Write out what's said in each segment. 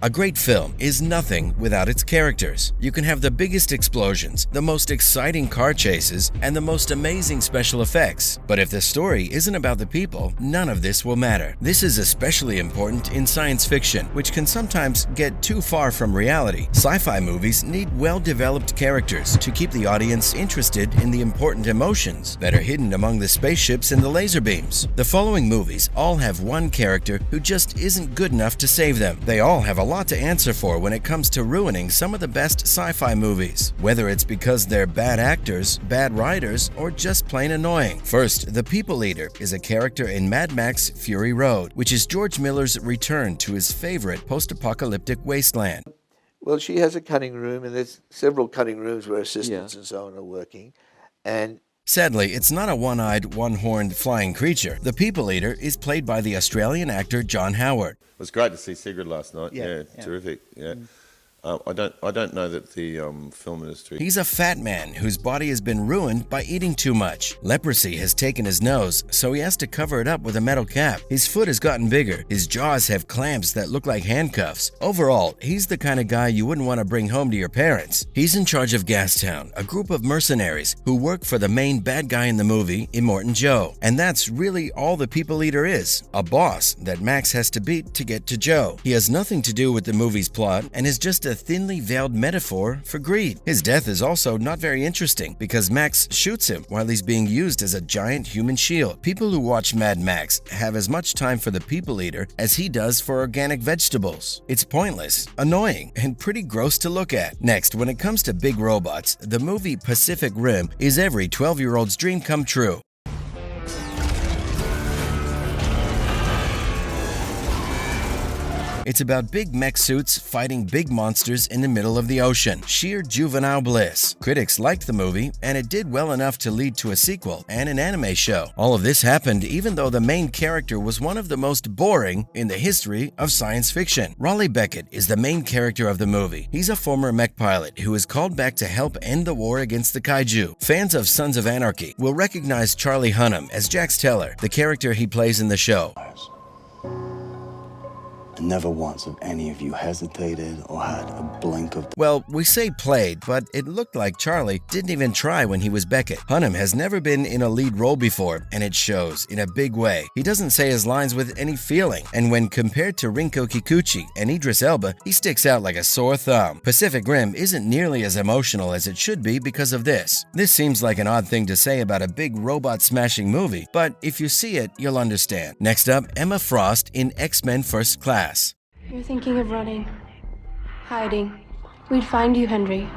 A great film is nothing without its characters. You can have the biggest explosions, the most exciting car chases, and the most amazing special effects. But if the story isn't about the people, none of this will matter. This is especially important in science fiction, which can sometimes get too far from reality. Sci-fi movies need well-developed characters to keep the audience interested in the important emotions that are hidden among the spaceships and the laser beams. The following movies all have one character who just isn't good enough to save them. They all have a lot to answer for when it comes to ruining some of the best sci-fi movies, whether it's because they're bad actors, bad writers, or just plain annoying. First, the People Eater is a character in Mad Max Fury Road, which is George Miller's return to his favorite post-apocalyptic wasteland. Well, she has a cutting room, and there's several cutting rooms where assistants and so on are working. And sadly, it's not a one-eyed, one-horned flying creature. The People Eater is played by the Australian actor John Howard. It was great to see Sigrid last night. Yeah. Terrific. Yeah. I don't know that the film industry... He's a fat man whose body has been ruined by eating too much. Leprosy has taken his nose, so he has to cover it up with a metal cap. His foot has gotten bigger. His jaws have clamps that look like handcuffs. Overall, he's the kind of guy you wouldn't want to bring home to your parents. He's in charge of Gastown, a group of mercenaries who work for the main bad guy in the movie, Immortan Joe. And that's really all the People Eater is, a boss that Max has to beat to get to Joe. He has nothing to do with the movie's plot and is just a thinly veiled metaphor for greed. His death is also not very interesting because Max shoots him while he's being used as a giant human shield. People who watch Mad Max have as much time for the People Eater as he does for organic vegetables. It's pointless, annoying, and pretty gross to look at. Next, when it comes to big robots, the movie Pacific Rim is every 12-year-old's dream come true. It's about big mech suits fighting big monsters in the middle of the ocean. Sheer juvenile bliss. Critics liked the movie, and it did well enough to lead to a sequel and an anime show. All of this happened even though the main character was one of the most boring in the history of science fiction. Raleigh Beckett is the main character of the movie. He's a former mech pilot who is called back to help end the war against the kaiju. Fans of Sons of Anarchy will recognize Charlie Hunnam as Jax Teller, the character he plays in the show. Never once have any of you hesitated or had a blink of... Well, we say played, but it looked like Charlie didn't even try when he was Beckett. Hunnam has never been in a lead role before, and it shows in a big way. He doesn't say his lines with any feeling, and when compared to Rinko Kikuchi and Idris Elba, he sticks out like a sore thumb. Pacific Rim isn't nearly as emotional as it should be because of this. This seems like an odd thing to say about a big robot-smashing movie, but if you see it, you'll understand. Next up, Emma Frost in X-Men First Class. You're thinking of running, hiding. We'd find you, Henry.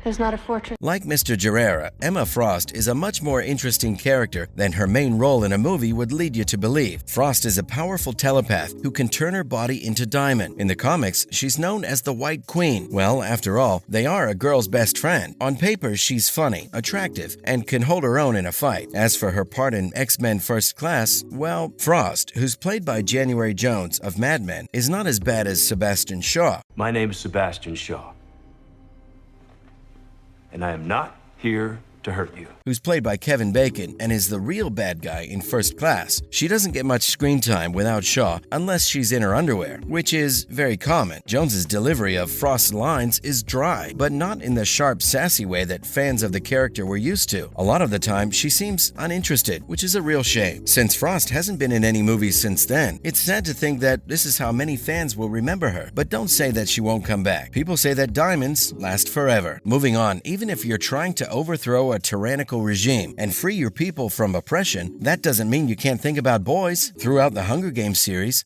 There's not a fortress. Like Mr. Gerrera, Emma Frost is a much more interesting character than her main role in a movie would lead you to believe. Frost is a powerful telepath who can turn her body into diamond. In the comics, she's known as the White Queen. Well, after all, they are a girl's best friend. On paper, she's funny, attractive, and can hold her own in a fight. As for her part in X-Men First Class, well, Frost, who's played by January Jones of Mad Men, is not as bad as Sebastian Shaw. My name is Sebastian Shaw. And I am not here to hurt you. Who's played by Kevin Bacon and is the real bad guy in First Class. She doesn't get much screen time without Shaw unless she's in her underwear, which is very common. Jones's delivery of Frost's lines is dry, but not in the sharp, sassy way that fans of the character were used to. A lot of the time, she seems uninterested, which is a real shame. Since Frost hasn't been in any movies since then, it's sad to think that this is how many fans will remember her. But don't say that she won't come back. People say that diamonds last forever. Moving on, even if you're trying to overthrow a tyrannical regime and free your people from oppression, that doesn't mean you can't think about boys. Throughout the Hunger Games series,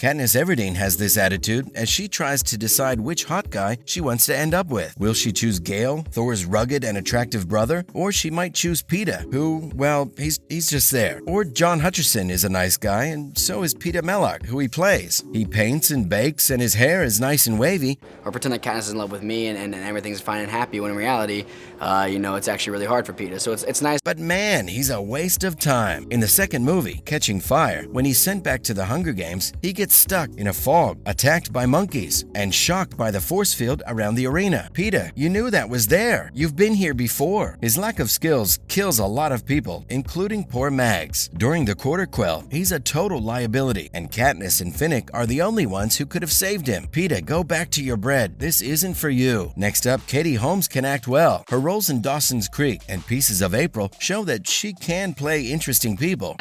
Katniss Everdeen has this attitude as she tries to decide which hot guy she wants to end up with. Will she choose Gale, Thor's rugged and attractive brother? Or she might choose Peeta, who, well, he's just there. Or John Hutcherson is a nice guy, and so is Peeta Mellark, who he plays. He paints and bakes, and his hair is nice and wavy. Or pretend like Katniss is in love with me and everything's fine and happy, when in reality, it's actually really hard for Peter. So it's nice. But man, he's a waste of time. In the second movie, Catching Fire, when he's sent back to the Hunger Games, he gets stuck in a fog, attacked by monkeys, and shocked by the force field around the arena. Peter, you knew that was there. You've been here before. His lack of skills kills a lot of people, including poor Mags. During the Quarter Quell, he's a total liability, and Katniss and Finnick are the only ones who could have saved him. Peter, go back to your bread. This isn't for you. Next up, Katie Holmes can act well. Her roles in Dawson's Creek and Pieces of April show that she can play interesting people.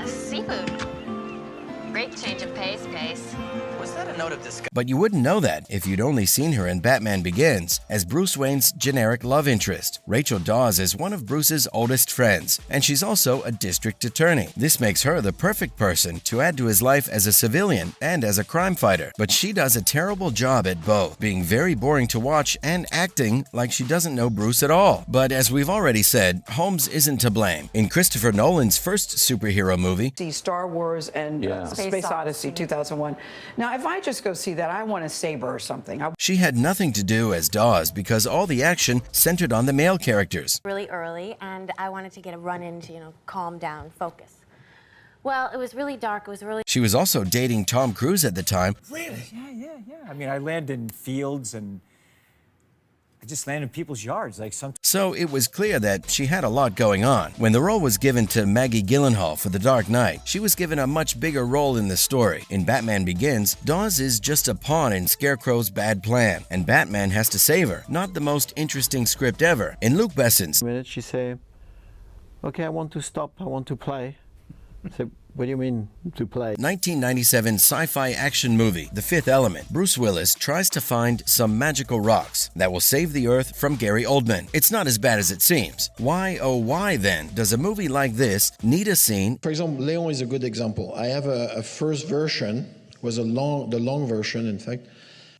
Seafood. Great change of pace, Pace. Was that a note of disgust? But you wouldn't know that if you'd only seen her in Batman Begins as Bruce Wayne's generic love interest. Rachel Dawes is one of Bruce's oldest friends, and she's also a district attorney. This makes her the perfect person to add to his life as a civilian and as a crime fighter. But she does a terrible job at both, being very boring to watch and acting like she doesn't know Bruce at all. But as we've already said, Holmes isn't to blame. In Christopher Nolan's first superhero movie, Star Wars and Space Odyssey 2001. Now, if I just go see that, I want a saber or something. She had nothing to do as Dawes because all the action centered on the male characters. Really early, and I wanted to get a run-in to, calm down, focus. Well, it was really dark. She was also dating Tom Cruise at the time. Really? Yeah. I mean, I land in fields and I just land in people's yards. So it was clear that she had a lot going on. When the role was given to Maggie Gyllenhaal for The Dark Knight, she was given a much bigger role in the story. In Batman Begins, Dawes is just a pawn in Scarecrow's bad plan, and Batman has to save her. Not the most interesting script ever. In Luc Besson's she say, okay, I want to stop, I want to play. I said, what do you mean, to play? 1997 sci-fi action movie, The Fifth Element, Bruce Willis tries to find some magical rocks that will save the Earth from Gary Oldman. It's not as bad as it seems. Why, oh why then, does a movie like this need a scene? For example, Leon is a good example. I have a first version, the long version, in fact,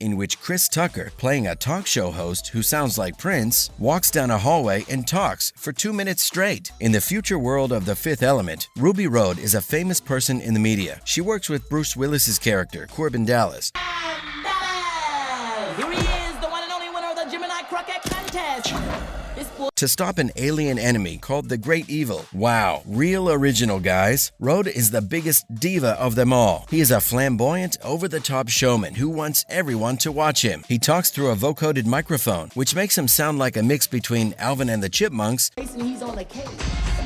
in which Chris Tucker, playing a talk show host who sounds like Prince, walks down a hallway and talks for 2 minutes straight. In the future world of The Fifth Element, Ruby Rhode is a famous person in the media. She works with Bruce Willis's character, Corbin Dallas. Here he is, the one and only winner of the Gemini Croquet Contest. To stop an alien enemy called the Great Evil. Wow, real original, guys. Rhode is the biggest diva of them all. He is a flamboyant, over-the-top showman who wants everyone to watch him. He talks through a vocoded microphone, which makes him sound like a mix between Alvin and the Chipmunks He's on the case.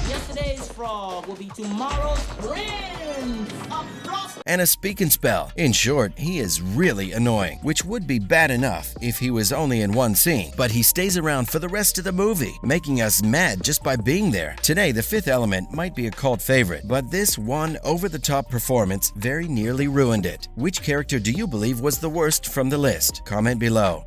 Yesterday's frog will be tomorrow's prince of Frost. and a speak and spell. In short, he is really annoying, which would be bad enough if he was only in one scene, but he stays around for the rest of the movie, making us mad just by being there. Today, The Fifth Element might be a cult favorite, but this one over-the-top performance very nearly ruined it. Which character do you believe was the worst from the list? Comment below.